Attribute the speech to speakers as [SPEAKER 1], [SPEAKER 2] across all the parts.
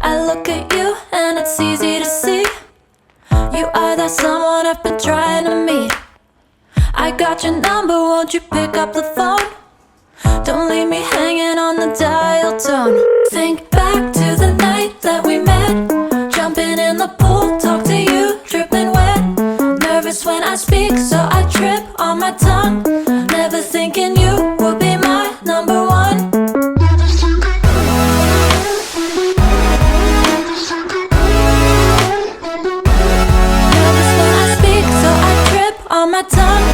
[SPEAKER 1] I look at you and it's easy to see you are that someone I've been trying to meet. I got your number, won't you pick up the phone? Don't leave me hanging on the dial tone. Think back to the night that we met, jumping in the pool, talk to you, dripping wet. Nervous when I speak, so I trip on my tongue. Never thinking you would be my number one. Nervous when I speak, so I trip on my tongue.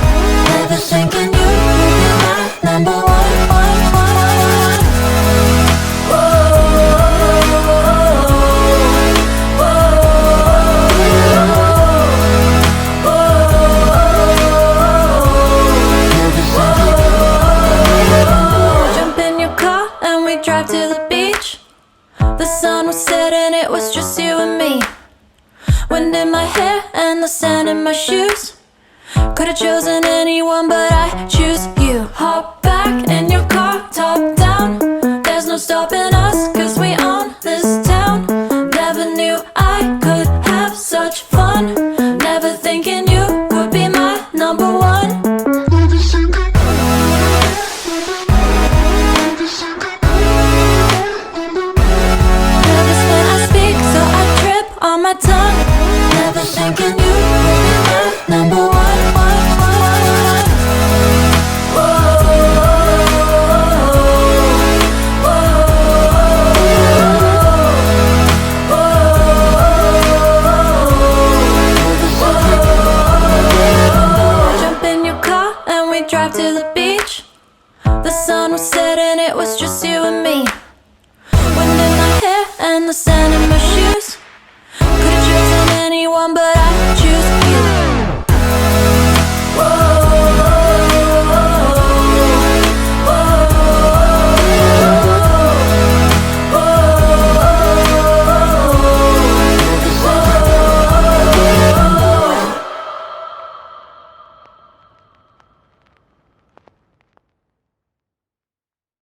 [SPEAKER 1] Never thinking you would be my number one. Drive to the beach. The sun was setting, it was just you and me. Wind in my hair and the sand in my shoes. Could've chosen anyone, but I choose you. Hop back in your car, top down. There's no stopping us.